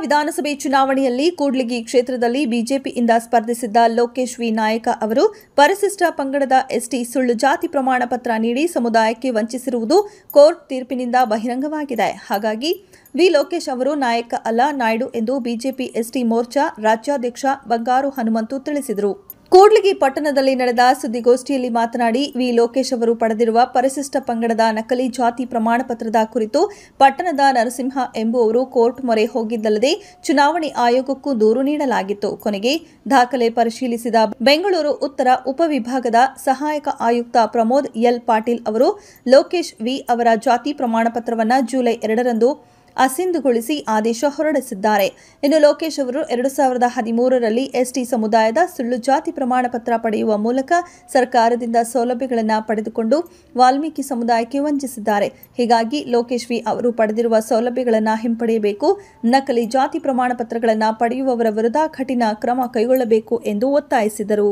ವಿಧಾನಸಭೆ ಚುನಾವಣೆಯಲ್ಲಿ ಕೂಡ್ಲಿಗಿ ಕ್ಷೇತ್ರದಲ್ಲಿ ಬಿಜೆಪಿಯಿಂದ ಸ್ಪರ್ಧಿಸಿದ್ದ ಲೋಕೇಶ್ ವಿ ನಾಯಕ ಅವರು ಪರಿಶಿಷ್ಟ ಪಂಗಡದ ಎಸ್ಟಿ ಸುಳ್ಳು ಜಾತಿ ಪ್ರಮಾಣ ಪತ್ರ ನೀಡಿ ಸಮುದಾಯಕ್ಕೆ ವಂಚಿಸಿರುವುದು ಕೋರ್ಟ್ ತೀರ್ಪಿನಿಂದ ಬಹಿರಂಗವಾಗಿದೆ. ಹಾಗಾಗಿ ವಿ ಲೋಕೇಶ್ ಅವರು ನಾಯಕ ಅಲ್ಲ, ನಾಯ್ಡು ಎಂದು ಬಿಜೆಪಿ ಎಸ್ಟಿ ಮೋರ್ಚಾ ರಾಜ್ಯಾಧ್ಯಕ್ಷ ಬಂಗಾರು ಹನುಮಂತು ತಿಳಿಸಿದರು. ಕೂಡ್ಲಿಗಿ ಪಟ್ಟಣದಲ್ಲಿ ನಡೆದ ಸುದ್ದಿಗೋಷ್ಠಿಯಲ್ಲಿ ಮಾತನಾಡಿ, ವಿ ಲೋಕೇಶ್ ಅವರು ಪಡೆದಿರುವ ಪರಿಶಿಷ್ಟ ಪಂಗಡದ ನಕಲಿ ಜಾತಿ ಪ್ರಮಾಣ ಪತ್ರದ ಕುರಿತು ಪಟ್ಟಣದ ನರಸಿಂಹ ಎಂಬುವವರು ಕೋರ್ಟ್ ಮೊರೆ ಹೋಗಿದ್ದಲ್ಲದೆ ಚುನಾವಣೆ ಆಯೋಗಕ್ಕೂ ದೂರು ನೀಡಲಾಗಿತ್ತು. ಕೊನೆಗೆ ದಾಖಲೆ ಪರಿಶೀಲಿಸಿದ ಬೆಂಗಳೂರು ಉತ್ತರ ಉಪವಿಭಾಗದ ಸಹಾಯಕ ಆಯುಕ್ತ ಪ್ರಮೋದ್ ಎಲ್ ಪಾಟೀಲ್ ಅವರು ಲೋಕೇಶ್ ವಿ ಅವರ ಜಾತಿ ಪ್ರಮಾಣ ಪತ್ರವನ್ನು ಜುಲೈ 2ರಂದು ಅಸಿಂಧುಗೊಳಿಸಿ ಆದೇಶ ಹೊರಡಿಸಿದ್ದಾರೆ. ಇನ್ನು ಲೋಕೇಶ್ ಅವರು 2013ರಲ್ಲಿ ಎಸ್ಟಿ ಸಮುದಾಯದ ಸುಳ್ಳು ಜಾತಿ ಪ್ರಮಾಣ ಪತ್ರ ಪಡೆಯುವ ಮೂಲಕ ಸರ್ಕಾರದಿಂದ ಸೌಲಭ್ಯಗಳನ್ನು ಪಡೆದುಕೊಂಡು ವಾಲ್ಮೀಕಿ ಸಮುದಾಯಕ್ಕೆ ವಂಚಿಸಿದ್ದಾರೆ. ಹೀಗಾಗಿ ಲೋಕೇಶ್ ವಿ ಅವರು ಪಡೆದಿರುವ ಸೌಲಭ್ಯಗಳನ್ನು ಹಿಂಪಡೆಯಬೇಕು, ನಕಲಿ ಜಾತಿ ಪ್ರಮಾಣ ಪತ್ರಗಳನ್ನು ಪಡೆಯುವವರ ವಿರುದ್ಧ ಕಠಿಣ ಕ್ರಮ ಕೈಗೊಳ್ಳಬೇಕು ಎಂದು ಒತ್ತಾಯಿಸಿದರು.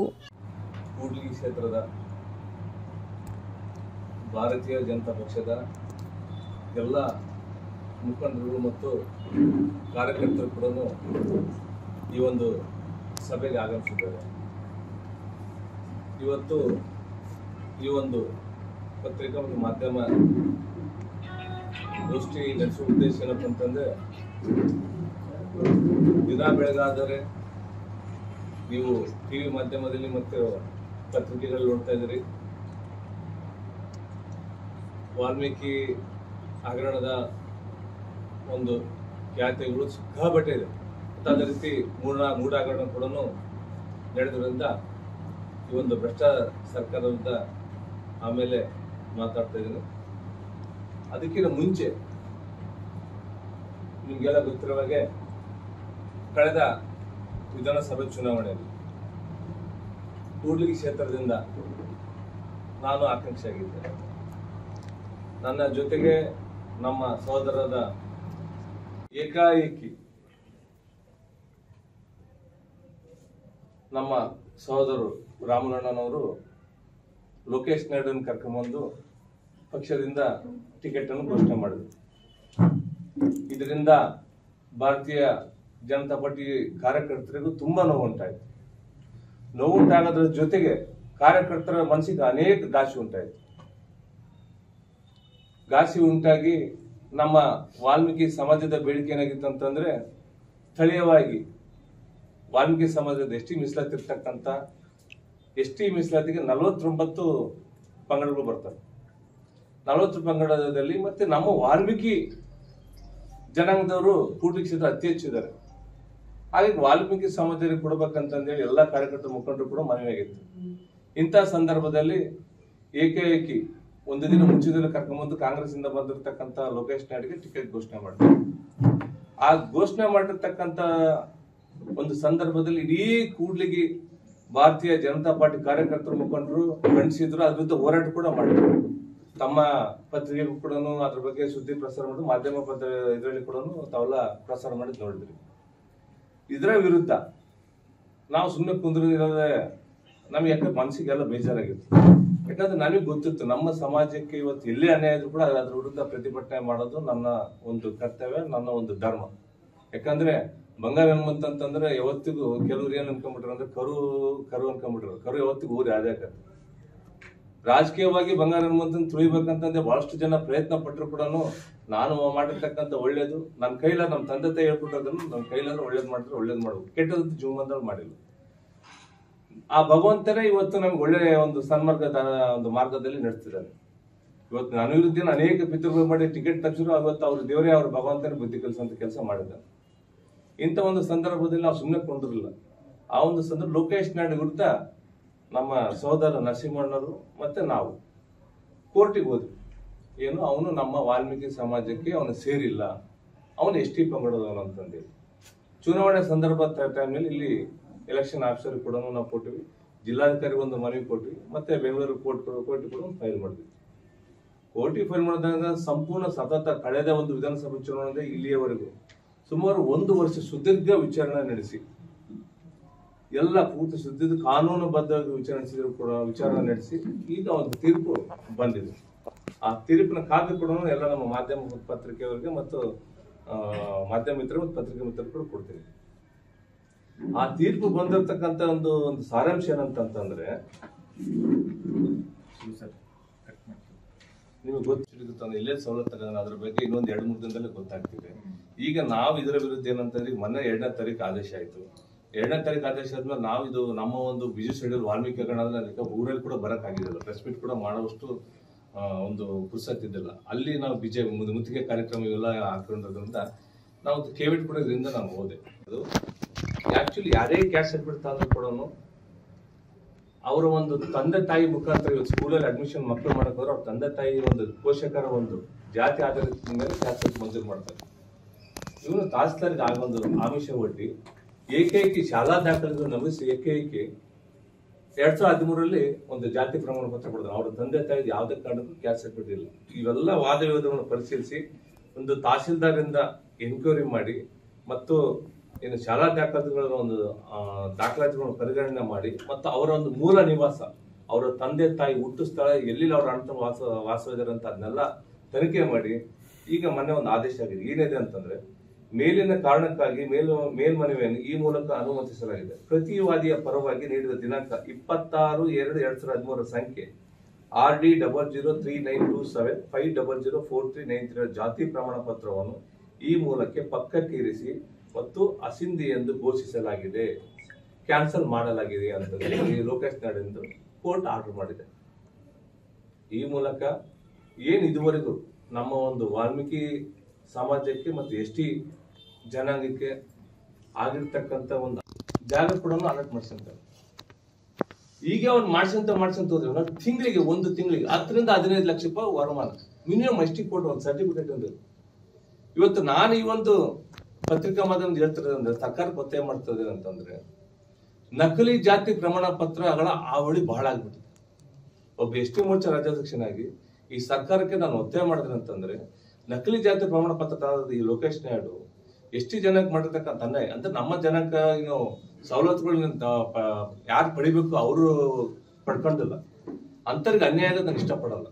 ಕೂಡ್ಲಿಗಿ ಕ್ಷೇತ್ರದ ಭಾರತೀಯ ಜನತಾ ಪಕ್ಷದ ಎಲ್ಲ ಮುಖಂಡರು ಮತ್ತು ಕಾರ್ಯಕರ್ತರು ಕೂಡ ಈ ಒಂದು ಸಭೆಗೆ ಆಗಮಿಸಿದ್ದಾರೆ. ಇವತ್ತು ಈ ಒಂದು ಪತ್ರಿಕಾ ಮತ್ತು ಮಾಧ್ಯಮ ಗೋಷ್ಠಿ ನಡೆಸುವ ಉದ್ದೇಶ ಏನಪ್ಪ ಅಂತಂದರೆ, ದಿನ ಬೆಳಗಾದರೆ ನೀವು ಟಿವಿ ಮಾಧ್ಯಮದಲ್ಲಿ ಮತ್ತು ಪತ್ರಿಕೆಗಳು ನೋಡ್ತಾ ಇದ್ದೀರಿ, ವಾಲ್ಮೀಕಿ ಹಗರಣದ ಒಂದು ಖ್ಯಾತಿಗಳು ಸಿಕ್ಕಾಪಟ್ಟೆ ಇದೆ. ಅದೇ ರೀತಿ ಮೂಢ ಹಗರಣ ಕೂಡ ನಡೆದ್ರಿಂದ ಈ ಒಂದು ಭ್ರಷ್ಟ ಸರ್ಕಾರದಿಂದ ಆಮೇಲೆ ಮಾತಾಡ್ತಾ ಇದ್ದೀನಿ. ಅದಕ್ಕಿಂತ ಮುಂಚೆ ನಿಮಗೆಲ್ಲ ಗೊತ್ತಿರುವ ಹಾಗೆ ಕಳೆದ ವಿಧಾನಸಭೆ ಚುನಾವಣೆಯಲ್ಲಿ ಕೂಡ್ಲಿಗಿ ಕ್ಷೇತ್ರದಿಂದ ನಾನು ಆಕಾಂಕ್ಷಿಯಾಗಿದ್ದೆ. ನನ್ನ ಜೊತೆಗೆ ನಮ್ಮ ಸಹೋದರರಾದ ಏಕಾಏಕಿ ನಮ್ಮ ಸಹೋದರರು ರಾಮನಣ್ಣನವರು ಲೋಕೇಶ್ ನಾಯ್ಡು ಕರ್ಕೊಂಡ್ಬಂದು ಪಕ್ಷದಿಂದ ಟಿಕೆಟ್ ಅನ್ನು ಘೋಷಣೆ ಮಾಡಿದರು. ಇದರಿಂದ ಭಾರತೀಯ ಜನತಾ ಪಾರ್ಟಿ ಕಾರ್ಯಕರ್ತರಿಗೂ ತುಂಬಾ ನೋವುಂಟಾಯಿತು. ನೋವುಂಟಾಗೋದ್ರ ಜೊತೆಗೆ ಕಾರ್ಯಕರ್ತರ ಮನಸ್ಸಿಗೆ ಅನೇಕ ಘಾಸಿ ಉಂಟಾಯಿತು. ಘಾಸಿ ಉಂಟಾಗಿ ನಮ್ಮ ವಾಲ್ಮೀಕಿ ಸಮಾಜದ ಬೇಡಿಕೆ ಏನಾಗಿತ್ತು ಅಂತಂದ್ರೆ, ಸ್ಥಳೀಯವಾಗಿ ವಾಲ್ಮೀಕಿ ಸಮಾಜದ ಎಸ್ಟಿ ಮೀಸಲಾತಿರ್ತಕ್ಕಂಥ ಎಸ್ಟಿ ಮೀಸಲಾತಿಗೆ 49 ಪಂಗಡಗಳು ಬರ್ತವೆ. 40 ಪಂಗಡದಲ್ಲಿ ಮತ್ತೆ ನಮ್ಮ ವಾಲ್ಮೀಕಿ ಜನಾಂಗದವರು ಕೂಡ್ಲಿಗಿ ಕ್ಷೇತ್ರ ಅತಿ ಹೆಚ್ಚು ಇದ್ದಾರೆ. ಹಾಗಾಗಿ ವಾಲ್ಮೀಕಿ ಸಮಾಜಕ್ಕೆ ಕೊಡ್ಬೇಕಂತಂದೇಳಿ ಎಲ್ಲ ಕಾರ್ಯಕರ್ತರ ಮುಖಂಡರು ಕೂಡ ಮನವಿಯಾಗಿತ್ತು. ಇಂಥ ಸಂದರ್ಭದಲ್ಲಿ ಏಕಾಏಕಿ ಒಂದು ದಿನ ಮುಂಚಿತದಲ್ಲಿ ಕರ್ಕೊಂಡ್ಬಂದು ಕಾಂಗ್ರೆಸ್ ಇಂದ ಬಂದಿರತಕ್ಕಂಥ ಲೋಕೇಶ್ ನಾಯ್ಡಿಗೆ ಟಿಕೆಟ್ ಘೋಷಣೆ ಮಾಡಿದ್ರು. ಆ ಘೋಷಣೆ ಮಾಡಿರ್ತಕ್ಕಂಥ ಒಂದು ಸಂದರ್ಭದಲ್ಲಿ ಇಡೀ ಕೂಡ್ಲಿಗಿ ಭಾರತೀಯ ಜನತಾ ಪಾರ್ಟಿ ಕಾರ್ಯಕರ್ತರು ಮುಖಂಡರು ಖಂಡಿಸಿದ್ರು, ಅದ್ರ ವಿರುದ್ಧ ಹೋರಾಟ ಕೂಡ ಮಾಡಿದ್ರು. ತಮ್ಮ ಪತ್ರಿಕೆಗೂ ಕೂಡ ಅದ್ರ ಬಗ್ಗೆ ಸುದ್ದಿ ಪ್ರಸಾರ ಮಾಡಿದ್ರು, ಮಾಧ್ಯಮ ಇದರಲ್ಲಿ ಕೂಡ ತಾವೆಲ್ಲ ಪ್ರಸಾರ ಮಾಡಿದ್ ನೋಡಿದ್ರಿ. ಇದರ ವಿರುದ್ಧ ನಾವು ಸುಮ್ಮನೆ ಕುಂದ್ರಿದ್ರೆ ನಮ್ಗೆ ಯಾಕೆ ಮನಸ್ಸಿಗೆಲ್ಲ ಬೇಜಾರಾಗಿತ್ತು. ಯಾಕಂದ್ರೆ ನನಗೆ ಗೊತ್ತಿತ್ತು ನಮ್ಮ ಸಮಾಜಕ್ಕೆ ಇವತ್ತು ಎಲ್ಲೇ ಅನ್ಯಾಯ ಇದ್ರೂ ಕೂಡ ಅದ್ರ ವಿರುದ್ಧ ಪ್ರತಿಭಟನೆ ಮಾಡೋದು ನನ್ನ ಒಂದು ಕರ್ತವ್ಯ, ನನ್ನ ಒಂದು ಧರ್ಮ. ಯಾಕಂದ್ರೆ ಬಂಗಾರ ಹನುಮಂತ ಅಂತಂದ್ರೆ ಯಾವತ್ತಿಗೂ ಕೆಲವ್ರು ಏನ್ ಅನ್ಕೊಂಡ್ಬಿಟ್ರು ಅಂದ್ರೆ ಕರು ಅನ್ಕೊಂಡ್ಬಿಟ್ರು. ಕರು ಯಾವತ್ತಿಗೂ ಊರಿ ಅದೇ ಆಗತ್ತೆ. ರಾಜಕೀಯವಾಗಿ ಬಂಗಾರ ಹನುಮಂತನ ತುಳಿಬೇಕಂತಂದ್ರೆ ಬಹಳಷ್ಟು ಜನ ಪ್ರಯತ್ನ ಪಟ್ಟರು ಕೂಡ ನಾನು ಮಾಡಿರ್ತಕ್ಕಂಥ ಒಳ್ಳೇದು ನನ್ನ ಕೈಲಾದ, ನಮ್ಮ ತಂದೆ ತಾಯಿ ಹೇಳ್ಬಿಟ್ಟೋದನ್ನು ನನ್ನ ಕೈಲಾದ್ರೆ ಒಳ್ಳೇದು ಮಾಡಿದ್ರೆ ಒಳ್ಳೇದು ಮಾಡ್ಬೇಕು, ಕೆಟ್ಟದ್ದು ಜೀವನದಲ್ಲಿ ಮಾಡಿಲ್ಲ. ಆ ಭಗವಂತನೇ ಇವತ್ತು ನಮ್ಗೆ ಒಳ್ಳೆ ಒಂದು ಸನ್ಮಾರ್ಗದ ಒಂದು ಮಾರ್ಗದಲ್ಲಿ ನಡೆಸ್ತಿದ್ದಾರೆ. ಇವತ್ತು ನನ್ನ ವಿರುದ್ಧ ಅನೇಕ ಪಿತೃಗಳು ಮಾಡಿ ಟಿಕೆಟ್ ತಪ್ಪಿದ್ರು, ಅವತ್ತು ಅವ್ರ ದೇವರೇ ಅವ್ರ ಭಗವಂತನೇ ಬುದ್ಧಿ ಕಲಿಸುವಂತ ಕೆಲಸ ಮಾಡಿದ್ದಾರೆ. ಇಂಥ ಒಂದು ಸಂದರ್ಭದಲ್ಲಿ ನಾವು ಸುಮ್ಮನೆ ಕೊಂಡಿರಲಿಲ್ಲ. ಆ ಒಂದು ಸಂದರ್ಭ ಲೋಕೇಶ್ ನಾಯ್ಡು ವಿರುದ್ಧ ನಮ್ಮ ಸಹೋದರ ನರಸಿಂಹಣ್ಣರು ಮತ್ತೆ ನಾವು ಕೋರ್ಟಿಗೆ ಹೋದ್ವಿ. ಏನು, ಅವನು ನಮ್ಮ ವಾಲ್ಮೀಕಿ ಸಮಾಜಕ್ಕೆ ಅವನು ಸೇರಿಲ್ಲ, ಅವನು ಎಸ್ಟಿ ಪಂಗಡದವನು ಅಂತಂದೇಳಿ. ಚುನಾವಣೆ ಸಂದರ್ಭ ಟೈಮ್ನಲ್ಲಿ ಇಲ್ಲಿ ಎಲೆಕ್ಷನ್ ಆಫೀಸರ್ ಕೂಡ ನಾವು ಕೊಟ್ಟಿವಿ, ಜಿಲ್ಲಾಧಿಕಾರಿ ಒಂದು ಮನವಿ ಕೊಟ್ವಿ, ಮತ್ತೆ ಬೆಂಗಳೂರು ಕೋರ್ಟ್ ಕೂಡ ಒಂದು ಫೈಲ್ ಮಾಡಿದ್ವಿ. ಕೋರ್ಟಿಗೆ ಫೈಲ್ ಮಾಡಿದಾಗ ಸಂಪೂರ್ಣ ಸತತ ಕಳೆದ ಒಂದು ವಿಧಾನಸಭಾ ಚುನಾವಣೆ ಇಲ್ಲಿಯವರೆಗೂ ಸುಮಾರು 1 ವರ್ಷ ಸುದೀರ್ಘ ವಿಚಾರಣೆ ನಡೆಸಿ ಎಲ್ಲ ಪೂರ್ತಿ ಸುದ್ದಿದ್ದು ಕಾನೂನುಬದ್ಧವಾಗಿ ವಿಚಾರಣೆ ನಡೆಸಿ ಈಗ ಒಂದು ತೀರ್ಪು ಬಂದಿದೆ. ಆ ತೀರ್ಪಿನ ಕಾಪಿ ಕೂಡ ಎಲ್ಲ ನಮ್ಮ ಮಾಧ್ಯಮ ಪತ್ರಿಕೆಯವರಿಗೆ ಮತ್ತು ಮಾಧ್ಯಮ ಮಿತ್ರರು ಮತ್ತು ಪತ್ರಿಕೆ ಮಿತ್ರರು ಕೂಡ ಕೊಡ್ತೀನಿ. ಆ ತೀರ್ಪು ಬಂದಿರತಕ್ಕಂತ ಒಂದು ಸಾರಾಂಶ ಏನಂತಂದ್ರೆ, ನಿಮಗೆ ಗೊತ್ತಿರುತ್ತೆ ಎಲ್ಲೇ ಸವಲತ್ತು ತಗೊಂಡ ಅದ್ರ ಬಗ್ಗೆ ಇನ್ನೊಂದು 2-3 ದಿನದಲ್ಲೇ ಗೊತ್ತಾಗ್ತಿದೆ. ಈಗ ನಾವು ಇದರ ವಿರುದ್ಧ ಏನಂತಂದ್ರೆ, ಮೊನ್ನೆ 2ನೇ ತಾರೀಕು ಆದೇಶ ಆಯ್ತು. 2ನೇ ತಾರೀಕು ಆದೇಶ ಆದ್ಮೇಲೆ ನಾವು ಇದು ನಮ್ಮ ಒಂದು ಬಿಜಿ ಶೆಡ್ಯೂಲ್ ವಾಲ್ಮೀಕಿ ಅದಕ್ಕೆ ಊರಲ್ಲಿ ಕೂಡ ಬರಕ್ಕಾಗಿದ್ದಿಲ್ಲ, ಪ್ರೆಸ್ ಮೀಟ್ ಕೂಡ ಮಾಡುವಷ್ಟು ಒಂದು ಪುರ್ಸತ್ತಿದ್ದಿಲ್ಲ. ಅಲ್ಲಿ ನಾವು ಮುತ್ತಿಗೆ ಕಾರ್ಯಕ್ರಮ ಇವೆಲ್ಲ ಹಾಕೊಂಡಿರೋದ್ರಿಂದ ನಾವು ಕೇವಿಟ್ ಕೂಡ ಇದರಿಂದ ನಾನು ಹೋದೆ. ಅದು ಆಕ್ಚುಲಿ ಯಾರೇ ಕ್ಯಾಸ್ಟ್ ಸರ್ಟಿಫಿಕೇಟ್ ತಂದ್ರು ಕೂಡ ಅವರ ಒಂದು ತಂದೆ ತಾಯಿ ಮುಖಾಂತರ ಇವತ್ತು ಸ್ಕೂಲಲ್ಲಿ ಅಡ್ಮಿಷನ್ ಮಕ್ಕಳು ಮಾಡಕ್ ಹೋದ್ರೆ ಅವ್ರ ತಂದೆ ತಾಯಿ ಒಂದು ಪೋಷಕರ ಒಂದು ಜಾತಿ ಆಧಾರಿತ ಮೇಲೆ ಕ್ಯಾಸ್ಟ್ ಸರ್ಟಿಫಿಕೇಟ್ ಮಂಜೂರು ಮಾಡ್ತಾರೆ. ಇವನು ತಹಸೀಲ್ದಾರ್ಗೆ ಆಗೊಂದು ಆಮಿಷ ಒಡ್ಡಿ ಏಕೈಕಿ ಶಾಲಾ ದಾಖಲೆಗಳು ನಮೂದಿಸಿ ಏಕೈಕಿ 2013ರಲ್ಲಿ ಒಂದು ಜಾತಿ ಪ್ರಮಾಣ ಪತ್ರ ಕೊಡಿದ್ರು. ಅವರ ತಂದೆ ತಾಯಿ ಯಾವುದೇ ಕಾರಣಕ್ಕೂ ಕ್ಯಾಸ್ಟ್ ಸರ್ಟಿಫಿಕೇಟ್ ಇಲ್ಲ. ಇವೆಲ್ಲ ವಾದ ವಿವಾದಗಳನ್ನು ಪರಿಶೀಲಿಸಿ ಒಂದು ತಹಸೀಲ್ದಾರಿಂದ ಎನ್ಕ್ವೈರಿ ಮಾಡಿ ಮತ್ತು ಏನು ಶಾಲಾ ದಾಖಲಾತಿಗಳ ಒಂದು ದಾಖಲಾತಿಗಳನ್ನು ಪರಿಗಣನೆ ಮಾಡಿ ಮತ್ತು ಅವರ ಒಂದು ಮೂಲ ನಿವಾಸ, ಅವರ ತಂದೆ ತಾಯಿ ಹುಟ್ಟು ಸ್ಥಳ, ಎಲ್ಲಿ ಅವರ ಅಣ್ಣ ವಾಸವಿದ್ದಾರೆ ಅಂತ ಅದನ್ನೆಲ್ಲ ತನಿಖೆ ಮಾಡಿ ಈಗ ಮೊನ್ನೆ ಒಂದು ಆದೇಶ ಆಗಿದೆ. ಏನಿದೆ ಅಂತಂದ್ರೆ, ಮೇಲಿನ ಕಾರಣಕ್ಕಾಗಿ ಮೇಲ್ಮನವಿಯನ್ನು ಈ ಮೂಲಕ ಅನುಮತಿಸಲಾಗಿದೆ. ಪ್ರತಿ ವಾದಿಯ ಪರವಾಗಿ ನೀಡಿದ ದಿನಾಂಕ 26/2/2013 ಸಂಖ್ಯೆ RD 003927 5004393 ಜಾತಿ ಪ್ರಮಾಣ ಪತ್ರವನ್ನು ಈ ಮೂಲಕ್ಕೆ ಪಕ್ಕಕ್ಕೆ ಇರಿಸಿ ಮತ್ತು ಅಸಿಂಧಿ ಎಂದು ಘೋಷಿಸಲಾಗಿದೆ, ಕ್ಯಾನ್ಸಲ್ ಮಾಡಲಾಗಿದೆ ಅಂತ ಲೋಕೇಶ್ ನಾಡಿಂದು ಕೋರ್ಟ್ ಆರ್ಡರ್ ಮಾಡಿದೆ. ಈ ಮೂಲಕ ಏನ್ ಇದುವರೆಗೂ ನಮ್ಮ ಒಂದು ವಾಲ್ಮೀಕಿ ಸಮಾಜಕ್ಕೆ ಮತ್ತು ST ಜನಾಂಗಕ್ಕೆ ಆಗಿರ್ತಕ್ಕಂಥ ಒಂದು ಜಾಗ ಕೂಡ ಅಲರ್ಟ್ ಮಾಡ್ಸಂತಾರೆ. ಈಗ ಅವ್ನು ಮಾಡ್ಸಂತ ಹೋದ್ರೆ ತಿಂಗಳಿಗೆ 10 ರಿಂದ 15 ಲಕ್ಷ ರೂಪಾಯಿ ವರಮಾನ ಮಿನಿಮಮ್ ST ಕೊಟ್ಟು ಒಂದು ಸರ್ಟಿಫಿಕೇಟ್ ಅಂದ್ರೆ. ಇವತ್ತು ನಾನು ಈ ಒಂದು ಪತ್ರಿಕಾ ಮಾಧ್ಯಮದ ಹೇಳ್ತಿರೋದಂದ್ರೆ, ಸರ್ಕಾರಕ್ಕೆ ಒತ್ತಾಯ ಮಾಡ್ತದೆ ಅಂತಂದ್ರೆ, ನಕಲಿ ಜಾತಿ ಪ್ರಮಾಣ ಪತ್ರಗಳ ಹಾವಳಿ ಬಹಳ ಆಗ್ಬಿಟ್ಟಿದೆ. ಒಬ್ಬ ST ಮೋರ್ಚಾ ರಾಜ್ಯಾಧ್ಯಕ್ಷನಾಗಿ ಈ ಸರ್ಕಾರಕ್ಕೆ ನಾನು ಒತ್ತಾಯ ಮಾಡಿದ್ರೆ ಅಂತಂದ್ರೆ, ನಕಲಿ ಜಾತಿ ಪ್ರಮಾಣ ಪತ್ರ ಈ ಲೋಕೇಶ್ ನಾಯ್ಡು ST ಜನಕ್ಕೆ ಮಾಡಿರ್ತಕ್ಕಂಥ ಅನ್ಯಾಯ ಅಂದ್ರೆ, ನಮ್ಮ ಜನಕ್ಕೆ ಏನು ಸವಲತ್ತುಗಳನ್ನ ಯಾರು ಪಡಿಬೇಕು ಅವರು ಪಡ್ಕೊಂಡಿಲ್ಲ, ಅಂತರ್ಗೆ ಅನ್ಯಾಯ ಆಗೋದು ನಾನು ಇಷ್ಟಪಡಲ್ಲ.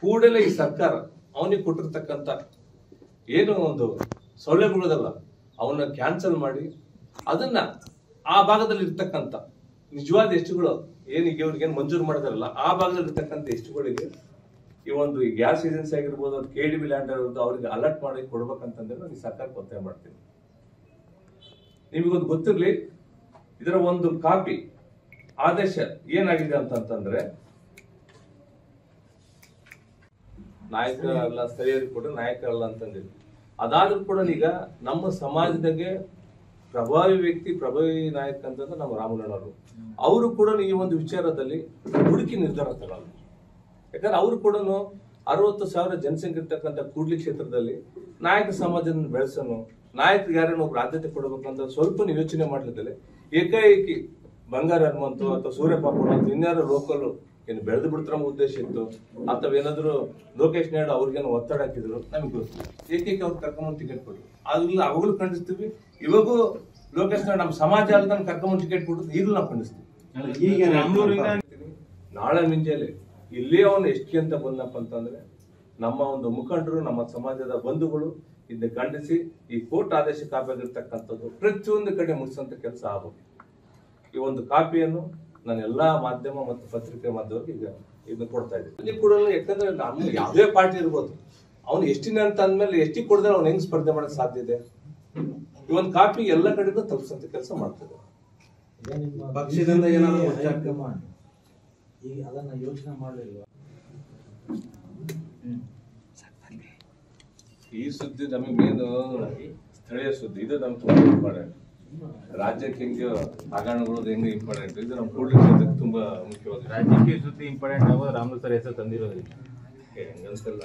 ಕೂಡಲೇ ಈ ಸರ್ಕಾರ ಅವನಿಗೆ ಕೊಟ್ಟಿರ್ತಕ್ಕಂಥ ಏನು ಒಂದು ಸೌಲಭ್ಯಗಳದಲ್ಲ ಅವನ್ನ ಕ್ಯಾನ್ಸಲ್ ಮಾಡಿ ಅದನ್ನ ಆ ಭಾಗದಲ್ಲಿ ಇರ್ತಕ್ಕಂಥ ನಿಜವಾದ STಗಳು ಏನೀಗ ಇವ್ರಿಗೆ ಏನು ಮಂಜೂರು ಮಾಡಿದಾರಲ್ಲ ಆ ಭಾಗದಲ್ಲಿ ಇರ್ತಕ್ಕಂಥ STಗಳಿಗೆ ಈ ಒಂದು ಗ್ಯಾಸ್ ಏಜೆನ್ಸಿ ಆಗಿರ್ಬೋದು, KDB ಲ್ಯಾಂಡ್ ಆಗಿರ್ಬೋದು, ಅವ್ರಿಗೆ ಅಲರ್ಟ್ ಮಾಡಿ ಕೊಡ್ಬೇಕಂತಂದ್ರೆ ನಾನು ಈ ಸರ್ಕಾರಕ್ಕೆ ಒತ್ತಾಯ ಮಾಡ್ತೀನಿ. ನಿಮಗೊಂದು ಗೊತ್ತಿರ್ಲಿ, ಇದರ ಒಂದು ಕಾಪಿ ಆದೇಶ ಏನಾಗಿದೆ ಅಂತಂದ್ರೆ, ನಾಯಕರಲ್ಲ ಸ್ಥಳೀಯರಿಗೆ ಕೂಡ ನಾಯಕರಲ್ಲ ಅಂತಂದಿರಿ. ಅದಾದ್ರೂ ಕೂಡ ಈಗ ನಮ್ಮ ಸಮಾಜದಾಗೆ ಪ್ರಭಾವಿ ವ್ಯಕ್ತಿ, ಪ್ರಭಾವಿ ನಾಯಕ ಅಂತಂದ್ರೆ ನಮ್ಮ ರಾಮಣ್ಣನವರು, ಅವರು ಕೂಡ ಈ ಒಂದು ವಿಚಾರದಲ್ಲಿ ಹುಡುಕಿ ನಿರ್ಧಾರ ತಗೊಳ್ಳಲ್ಲ. ಯಾಕಂದ್ರೆ ಅವರು ಕೂಡ 60,000 ಜನಸಂಖ್ಯೆ ಇರ್ತಕ್ಕಂಥ ಕೂಡ್ಲಿ ಕ್ಷೇತ್ರದಲ್ಲಿ ನಾಯಕ ಸಮಾಜದ ಬೆಳೆಸೋನು, ನಾಯಕರಿಗೆ ಯಾರನ್ನು ಒಬ್ರು ಆದ್ಯತೆ ಕೊಡಬೇಕಂತ ಸ್ವಲ್ಪ ಯೋಚನೆ ಮಾಡ್ಲಿದ್ದಲೆ ಏಕಾಏಕಿ ಬಂಗಾರ ಹನುಮಂತು ಅಥವಾ ಸೂರ್ಯಪಾಪು ಅಥವಾ ಇನ್ಯಾರು ಲೋಕಲ್ ಏನು ಬೆಳೆದು ಬಿಡ್ತಾರ ಉದ್ದೇಶ ಇತ್ತು, ಅಥವಾ ಏನಾದ್ರು ಲೋಕೇಶ್ ನಾಯ್ಡು ಅವ್ರಿಗೇನು ಒತ್ತಡ ಹಾಕಿದ್ರು ನಮಗೆ ಗೊತ್ತು. ಏಕೈಕ ಅವ್ರು ಕರ್ಕೊಂಡ್ ಟಿಕೆಟ್ ಕೊಟ್ಟರು. ಅದ್ರಲ್ಲಿ ಅವಾಗಲೂ ಖಂಡಿಸ್ತೀವಿ, ಇವಾಗೂ ಲೋಕೇಶ್ ನಾಯ್ಡು ನಮ್ಮ ಸಮಾಜ ಅಲ್ಲ ಕರ್ಕೊಂಡ್ ಟಿಕೆಟ್ ಕೊಟ್ಟು ಈಗಲೂ ನಾವು ಖಂಡಿಸ್ತೀವಿ. ನಾಳೆ ಮುಂಜಾನೆ ಇಲ್ಲೇ ಅವನು ST ಅಂತ ಬಂದಪ್ಪ ಅಂತಂದ್ರೆ, ನಮ್ಮ ಒಂದು ಮುಖಂಡರು, ನಮ್ಮ ಸಮಾಜದ ಬಂಧುಗಳು ಇದನ್ನ ಖಂಡಿಸಿ ಈ ಕೋರ್ಟ್ ಆದೇಶ ಕಾಪಿ ಆಗಿರ್ತಕ್ಕಂಥದ್ದು ಪ್ರತಿಯೊಂದು ಕಡೆ ಮುಗಿಸಂತ ಕೆಲಸ ಆಗಬೇಕು. ಈ ಒಂದು ಕಾಪಿಯನ್ನು ನಾನು ಎಲ್ಲಾ ಮಾಧ್ಯಮ ಮತ್ತು ಪತ್ರಿಕೆ ಮಾಧ್ಯಮಕ್ಕೆ ಈಗ ಇದನ್ನ ಕೊಡ್ತಾ ಇದ್ದೀನಿ. ಇಲ್ಲಿ ಕೂಡ ಯಾಕಂದ್ರೆ ನಮ್ಮ ಯಾವುದೇ ಪಾರ್ಟಿ ಇರ್ಬೋದು, ಅವ್ನು ST ಅಂತ ಅಂದ್ಮೇಲೆ ST ಕೊಡಿದ್ರೆ ಅವ್ನು ಹೆಂಗ್ ಸ್ಪರ್ಧೆ ಮಾಡಕ್ ಸಾಧ್ಯ ಇದೆ? ಈ ಒಂದು ಕಾಪಿ ಎಲ್ಲ ಕಡೆಗೂ ತಲುಪಿಸಂತ ಕೆಲಸ ಮಾಡ್ತದೆ. ಪಕ್ಷದಿಂದ ಏನಾದ್ರು ಈಗ ಅದನ್ನ ಯೋಚನೆ ಮಾಡಲಿಲ್ವಾ? ಈ ಸುದ್ದಿ ನಮಗೆ ಮೇನ್ ಸ್ಥಳೀಯ ಸುದ್ದಿ, ಇದು ನಮ್ಗೆ ತುಂಬಾ ಇಂಪಾರ್ಟೆಂಟ್. ರಾಜ್ಯಕ್ಕೆ ಹೆಂಗೆ ಹಗರಣಗಳು ಹೆಂಗೆ ಇಂಪಾರ್ಟೆಂಟ್, ಇದು ನಮ್ಮ ಕೂಡ್ಲಿ ಕ್ಷೇತ್ರಕ್ಕೆ ತುಂಬಾ ಮುಖ್ಯವಾಗಿ. ರಾಜಕೀಯ ಸುದ್ದಿ ಇಂಪಾರ್ಟೆಂಟ್ ಆಗೋದು ರಾಮಲು ಸರ್ ಹೆಸರು ತಂದಿರೋದ್ರಿಂದ ಹಂಗನ್ಸಲ್ಲ.